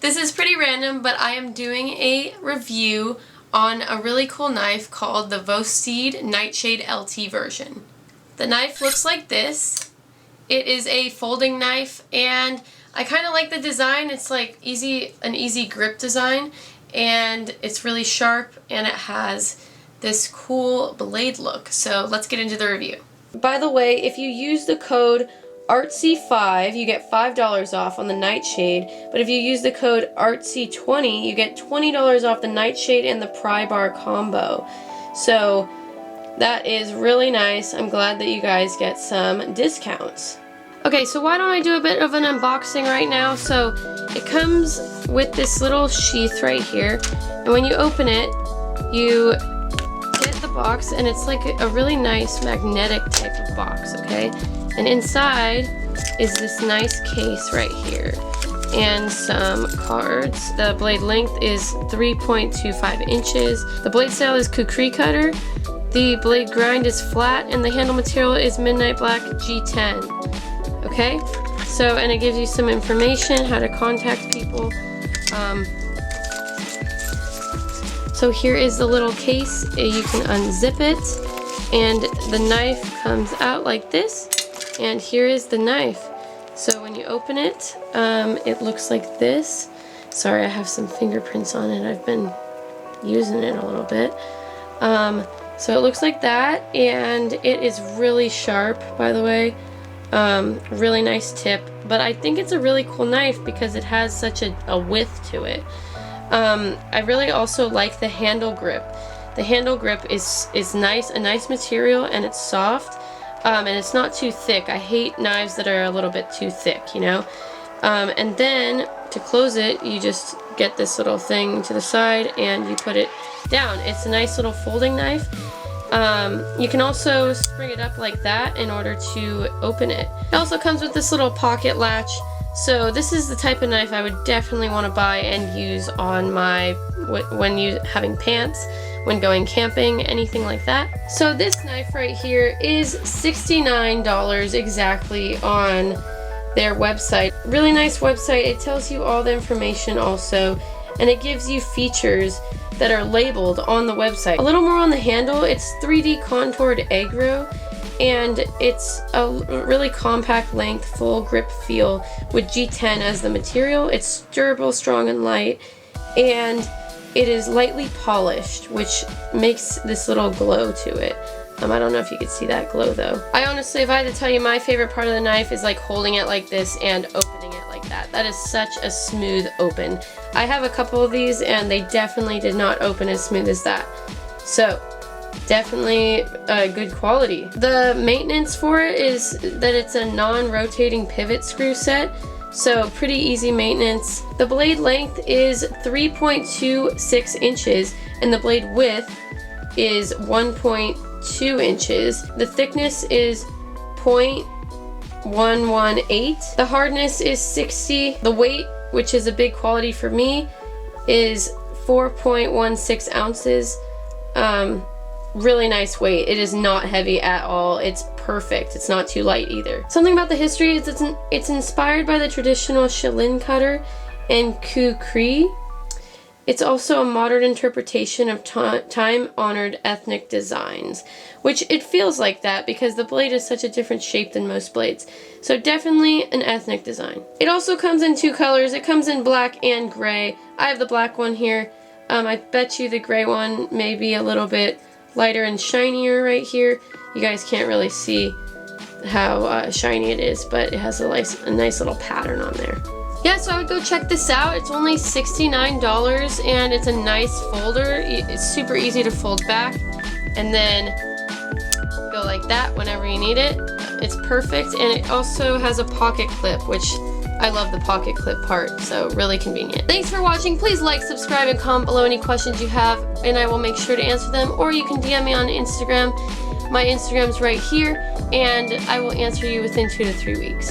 This is pretty random, but I am doing a review on a really cool knife called the Vosteed Nightshade LT version. The knife looks like this. It is a folding knife, and I kind of like the design. It's like an easy grip design, and it's really sharp, and it has this cool blade look. So let's get into the review. By the way, if you use the code ArtSea5, you get $5 off on the Nightshade, but if you use the code ArtSea20, you get $20 off the Nightshade and the pry bar combo. So that is really nice. I'm glad that you guys get some discounts. Okay, so why don't I do a bit of an unboxing right now? So it comes with this little sheath right here, and when you open it, you get the box, and it's like a really nice magnetic type of box, okay? And inside is this nice case right here and some cards. The blade length is 3.25 inches. The blade style is kukri cutter. The blade grind is flat, and the handle material is midnight black G10. Okay, so, and it gives you some information, how to contact people. So here is the little case. You can unzip it, and the knife comes out like this. And here is the knife. So when you open it, it looks like this. Sorry, I have some fingerprints on it. I've been using it a little bit. So it looks like that, and it is really sharp, by the way. Really nice tip. But I think it's a really cool knife because it has such a width to it. I really also like the handle grip. The handle grip is nice, a nice material, and it's soft. And it's not too thick. I hate knives that are a little bit too thick, you know? And then, to close it, you just get this little thing to the side and you put it down. It's a nice little folding knife. You can also spring it up like that in order to open it. It also comes with this little pocket latch. So this is the type of knife I would definitely want to buy and use on my, when having pants, when going camping, anything like that. So this knife right here is $69 exactly on their website. Really nice website. It tells you all the information also, and it gives you features that are labeled on the website. A little more on the handle. It's 3D contoured aggro, and it's a really compact length, full grip feel with G10 as the material. It's durable, strong, and light, and it is lightly polished, which makes this little glow to it. I don't know if you could see that glow though. I honestly, if I had to tell you, my favorite part of the knife is like holding it like this and opening it like that. That is such a smooth open. I have a couple of these and they definitely did not open as smooth as that. So definitely good quality. The maintenance for it is that it's a non-rotating pivot screw set. So pretty easy maintenance. The blade length is 3.26 inches and the blade width is 1.2 inches. The thickness is 0.118. The hardness is 60. The weight, which is a big quality for me, is 4.16 ounces. Really nice weight. It is not heavy at all. It's perfect. It's not too light either. Something about the history is it's inspired by the traditional shillin cutter and kukri. It's also a modern interpretation of time-honored ethnic designs, which it feels like that because the blade is such a different shape than most blades. So definitely an ethnic design. It also comes in two colors. It comes in black and gray. I have the black one here. I bet you the gray one may be a little bit lighter and shinier right here. You guys can't really see how shiny it is, but it has a nice little pattern on there. Yeah, so I would go check this out. It's only $69 and it's a nice folder. It's super easy to fold back and then go like that whenever you need it. It's perfect, and it also has a pocket clip, which I love the pocket clip part, so really convenient. Thanks for watching. Please like, subscribe, and comment below any questions you have, and I will make sure to answer them, or you can DM me on Instagram. My Instagram's right here, and I will answer you within 2 to 3 weeks.